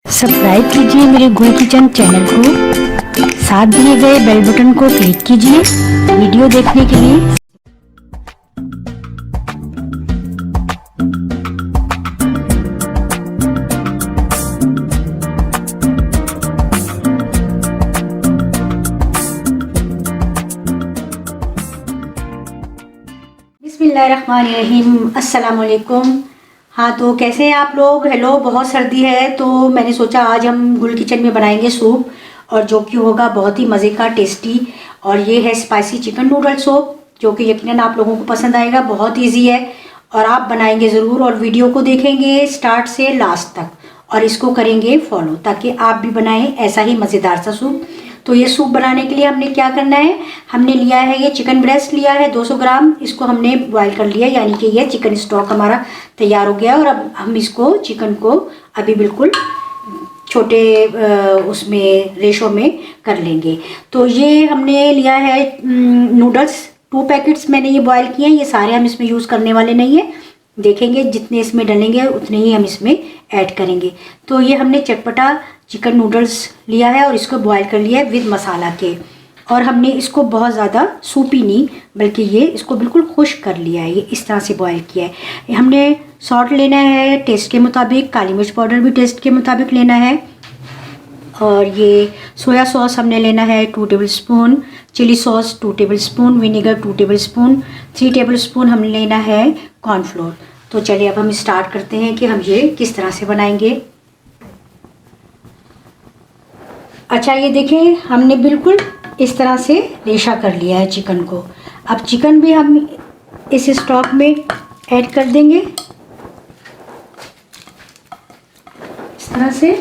Subscribe कीजिए मेरे गुल किचन चैनल को, साथ दिए गए बेल बटन को क्लिक कीजिए वीडियो देखने के लिए। बिस्मिल्लाहिर्रहमानिर्रहीम, अस्सलाम वालेकुम। हाँ, तो कैसे हैं आप लोग? हेलो। बहुत सर्दी है तो मैंने सोचा आज हम गुल किचन में बनाएंगे सूप, और जो कि होगा बहुत ही मज़े का, टेस्टी। और ये है स्पाइसी चिकन नूडल सूप, जो कि यकीनन आप लोगों को पसंद आएगा। बहुत इजी है और आप बनाएंगे ज़रूर, और वीडियो को देखेंगे स्टार्ट से लास्ट तक और इसको करेंगे फॉलो, ताकि आप भी बनाएं ऐसा ही मज़ेदार सा सूप। तो ये सूप बनाने के लिए हमने क्या करना है, हमने लिया है ये चिकन ब्रेस्ट लिया है 200 ग्राम। इसको हमने बॉईल कर लिया, यानी कि ये चिकन स्टॉक हमारा तैयार हो गया। और अब हम इसको चिकन को अभी बिल्कुल छोटे उसमें रेशो में कर लेंगे। तो ये हमने लिया है नूडल्स 2 पैकेट्स मैंने ये बॉईल किए हैं। ये सारे हम इसमें यूज़ करने वाले नहीं हैं, देखेंगे जितने इसमें डलेंगे उतने ही हम इसमें ऐड करेंगे। तो ये हमने चटपटा चिकन नूडल्स लिया है और इसको बॉईल कर लिया है विद मसाला के। और हमने इसको बहुत ज़्यादा सूपी नहीं, बल्कि ये इसको बिल्कुल खुश्क कर लिया है। ये इस तरह से बॉईल किया है। हमने सॉल्ट लेना है टेस्ट के मुताबिक, काली मिर्च पाउडर भी टेस्ट के मुताबिक लेना है। और ये सोया सॉस हमने लेना है 2 tablespoon, chilli sauce 2 tablespoon, vinegar 2 tablespoon, 3 tablespoon हमने लेना है कॉर्नफ्लोर। तो चलिए अब हम स्टार्ट करते हैं कि हम ये किस तरह से बनाएंगे। अच्छा, ये देखें हमने बिल्कुल इस तरह से रेशा कर लिया है चिकन को। अब चिकन भी हम इस स्टॉक में ऐड कर देंगे इस तरह से।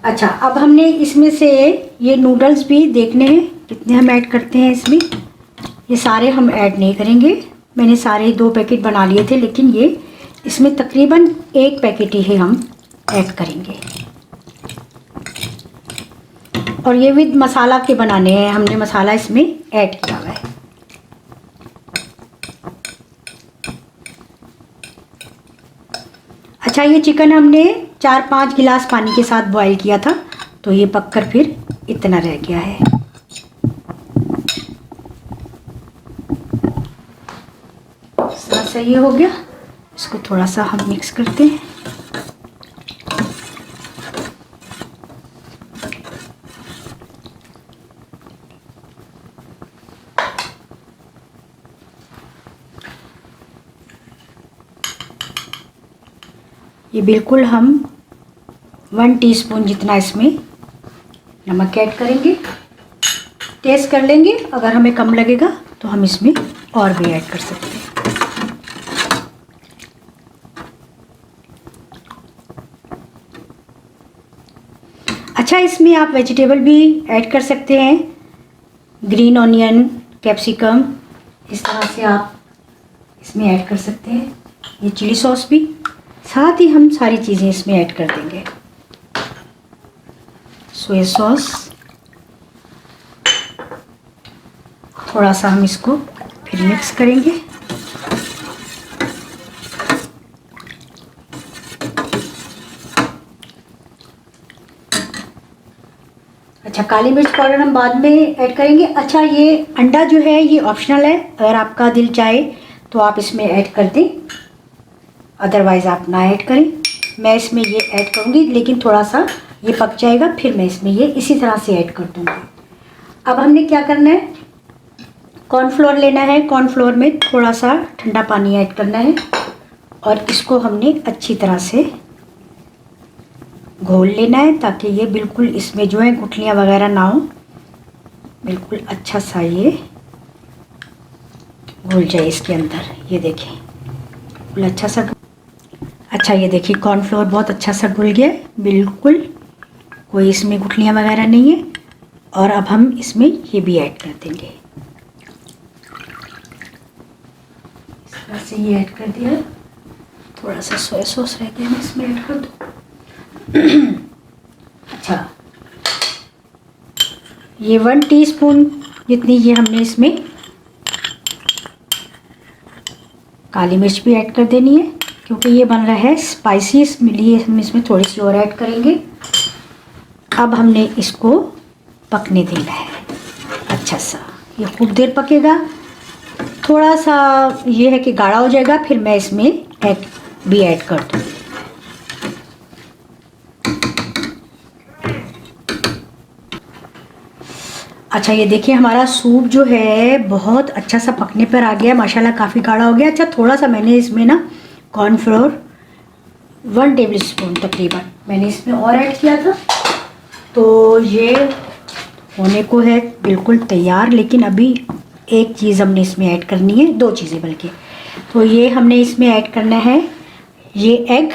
अच्छा, अब हमने इसमें से ये नूडल्स भी देखने हैं कितने हम ऐड करते हैं इसमें। ये सारे हम ऐड नहीं करेंगे, मैंने सारे 2 पैकेट बना लिए थे, लेकिन ये इसमें तकरीबन 1 पैकेट ही हम ऐड करेंगे। और ये विद मसाला के बनाने हैं, हमने मसाला इसमें ऐड किया हुआ है। अच्छा, ये चिकन हमने 4-5 गिलास पानी के साथ बॉईल किया था, तो ये पककर फिर इतना रह गया है। इस तरह से ये हो गया। इसको थोड़ा सा हम मिक्स करते हैं। ये बिल्कुल हम 1 टीस्पून जितना इसमें नमक ऐड करेंगे। टेस्ट कर लेंगे, अगर हमें कम लगेगा तो हम इसमें और भी ऐड कर सकते हैं। अच्छा, इसमें आप वेजिटेबल भी ऐड कर सकते हैं, ग्रीन ऑनियन, कैप्सिकम, इस तरह से आप इसमें ऐड कर सकते हैं। ये चिली सॉस भी साथ ही हम सारी चीज़ें इसमें ऐड कर देंगे। सोया सॉस, थोड़ा सा हम इसको फिर मिक्स करेंगे। अच्छा, काली मिर्च पाउडर हम बाद में ऐड करेंगे। अच्छा, ये अंडा जो है ये ऑप्शनल है, अगर आपका दिल चाहे तो आप इसमें ऐड कर दें, अदरवाइज़ आप ना ऐड करें। मैं इसमें ये ऐड करूँगी, लेकिन थोड़ा सा ये पक जाएगा फिर मैं इसमें ये इसी तरह से ऐड कर दूँगी। अब हमने क्या करना है, कॉर्नफ्लोर लेना है। कॉर्नफ्लोर में थोड़ा सा ठंडा पानी ऐड करना है और इसको हमने अच्छी तरह से घोल लेना है, ताकि ये बिल्कुल इसमें जो है गुठलियाँ वगैरह ना हो, बिल्कुल अच्छा सा ये घुल जाए इसके अंदर। ये देखें बिल्कुल अच्छा सा। अच्छा, ये देखिए कॉर्नफ्लोर बहुत अच्छा सा घुल गया, बिल्कुल कोई इसमें गुठलियाँ वगैरह नहीं है। और अब हम इसमें ये भी ऐड कर देंगे। इस तरह से ये ऐड कर दिया। थोड़ा सा सोया सॉस रह गया, मैं इसमें ऐड कर दूँ। अच्छा, ये 1 टीस्पून जितनी ये हमने इसमें काली मिर्च भी ऐड कर देनी है क्योंकि ये बन रहा है स्पाइसी, इसलिए हम इसमें थोड़ी सी और ऐड करेंगे। अब हमने इसको पकने देना है अच्छा सा, ये खूब देर पकेगा। थोड़ा सा ये है कि गाढ़ा हो जाएगा, फिर मैं इसमें एग भी ऐड कर दूँ। अच्छा ये देखिए हमारा सूप जो है बहुत अच्छा सा पकने पर आ गया माशाल्लाह, काफ़ी गाढ़ा हो गया। अच्छा थोड़ा सा मैंने इसमें ना कॉर्नफ्लोर 1 टेबल स्पून तकरीबन मैंने इसमें और ऐड किया था। तो ये होने को है बिल्कुल तैयार, लेकिन अभी एक चीज़ हमने इसमें ऐड करनी है, 2 चीज़ें बल्कि। तो ये हमने इसमें ऐड करना है ये एग,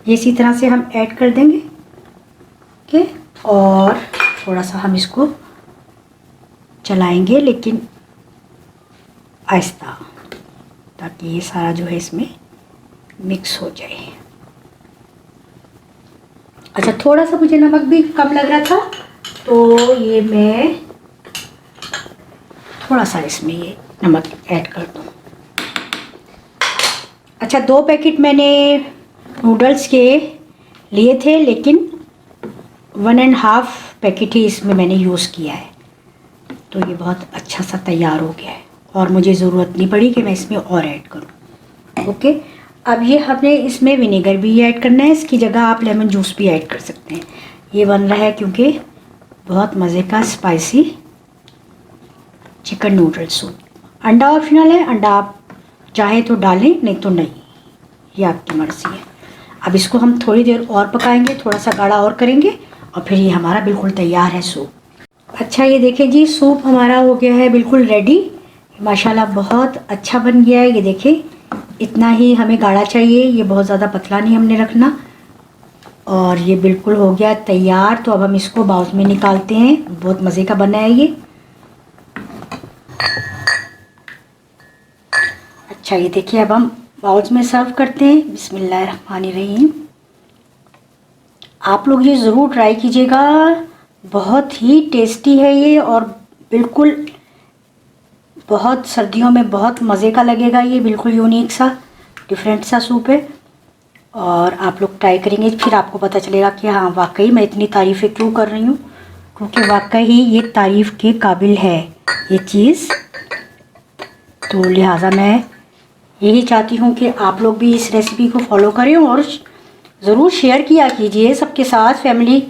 ये इसी तरह से हम ऐड कर देंगे ओके। और थोड़ा सा हम इसको चलाएंगे लेकिन आहिस्ता, ताकि ये सारा जो है इसमें मिक्स हो जाए। अच्छा थोड़ा सा मुझे नमक भी कम लग रहा था, तो ये मैं थोड़ा सा इसमें ये नमक ऐड कर दूँ। अच्छा 2 पैकेट मैंने नूडल्स के लिए थे, लेकिन 1.5 पैकेट ही इसमें मैंने यूज़ किया है। तो ये बहुत अच्छा सा तैयार हो गया है और मुझे ज़रूरत नहीं पड़ी कि मैं इसमें और ऐड करूँ ओके। अब ये हमने इसमें विनेगर भी ऐड करना है, इसकी जगह आप लेमन जूस भी ऐड कर सकते हैं। ये बन रहा है क्योंकि बहुत मज़े का स्पाइसी चिकन नूडल सूप। अंडा ऑप्शनल है, अंडा आप चाहे तो डालें, नहीं तो नहीं, ये आपकी मर्ज़ी है। अब इसको हम थोड़ी देर और पकाएंगे, थोड़ा सा गाढ़ा और करेंगे और फिर ये हमारा बिल्कुल तैयार है सूप। अच्छा ये देखिए जी सूप हमारा हो गया है बिल्कुल रेडी माशाल्लाह, बहुत अच्छा बन गया है। ये देखिए इतना ही हमें गाढ़ा चाहिए, ये बहुत ज़्यादा पतला नहीं हमने रखना। और ये बिल्कुल हो गया तैयार। तो अब हम इसको बाउल में निकालते हैं, बहुत मज़े का बना है ये। अच्छा ये देखिए अब हम बाउल्स में सर्व करते हैं। बिस्मिल्लाहिर्रहमानिर्रहीम। आप लोग ये ज़रूर ट्राई कीजिएगा, बहुत ही टेस्टी है ये और बिल्कुल बहुत सर्दियों में बहुत मज़े का लगेगा। ये बिल्कुल यूनिक सा डिफरेंट सा सूप है और आप लोग ट्राई करेंगे फिर आपको पता चलेगा कि हाँ वाकई मैं इतनी तारीफ़ें क्यों कर रही हूँ, क्योंकि वाकई ये तारीफ़ के काबिल है ये चीज़। तो लिहाजा मैं यही चाहती हूँ कि आप लोग भी इस रेसिपी को फॉलो करें और ज़रूर शेयर किया कीजिए सबके साथ, फैमिली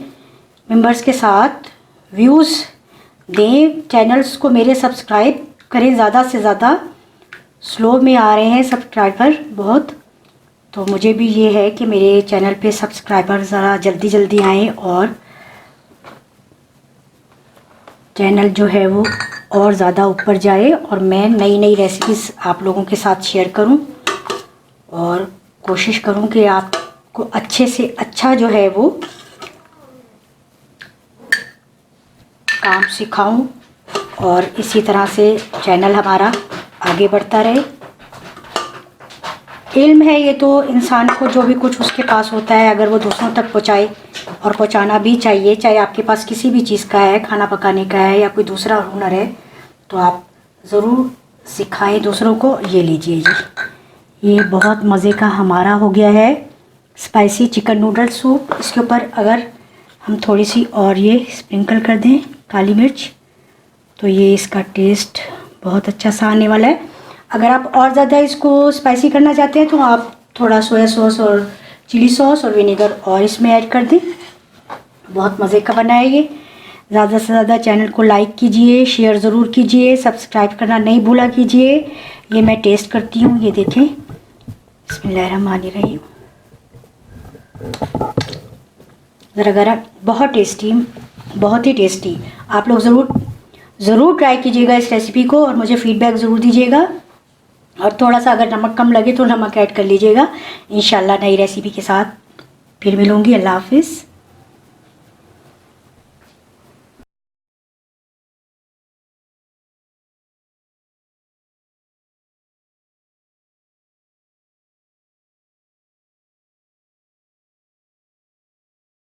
मेम्बर्स के साथ। व्यूज़ दें, चैनल्स को मेरे सब्सक्राइब करें ज़्यादा से ज़्यादा। स्लो में आ रहे हैं सब्सक्राइबर बहुत, तो मुझे भी ये है कि मेरे चैनल पे सब्सक्राइबर ज़रा जल्दी जल्दी आएँ और चैनल जो है वो और ज़्यादा ऊपर जाए और मैं नई नई रेसिपीज़ आप लोगों के साथ शेयर करूं और कोशिश करूं कि आपको अच्छे से अच्छा जो है वो काम सिखाऊं और इसी तरह से चैनल हमारा आगे बढ़ता रहे। इल्म है ये तो इंसान को जो भी कुछ उसके पास होता है अगर वो दूसरों तक पहुंचाए, और पहुंचाना भी चाहिए, चाहे आपके पास किसी भी चीज़ का है, खाना पकाने का है या कोई दूसरा हुनर है, तो आप ज़रूर सिखाएं दूसरों को। ये लीजिए जी, ये बहुत मज़े का हमारा हो गया है स्पाइसी चिकन नूडल सूप। इसके ऊपर अगर हम थोड़ी सी और ये स्प्रिंकल कर दें काली मिर्च, तो ये इसका टेस्ट बहुत अच्छा सा आने वाला है। अगर आप और ज़्यादा इसको स्पाइसी करना चाहते हैं तो आप थोड़ा सोया सॉस और चिली सॉस और विनेगर और इसमें ऐड कर दें। बहुत मज़े का बना है ये। ज़्यादा से ज़्यादा चैनल को लाइक कीजिए, शेयर ज़रूर कीजिए, सब्सक्राइब करना नहीं भूला कीजिए। ये मैं टेस्ट करती हूँ, ये देखें। बिस्मिल्लाहिर्रहमानिर्रहीम। ज़रा गरम, बहुत टेस्टी, बहुत ही टेस्टी। आप लोग ज़रूर ट्राई कीजिएगा इस रेसिपी को और मुझे फ़ीडबैक ज़रूर दीजिएगा। और थोड़ा सा अगर नमक कम लगे तो नमक ऐड कर लीजिएगा। इंशाल्लाह नई रेसिपी के साथ फिर मिलूँगी। अल्लाह हाफिज़।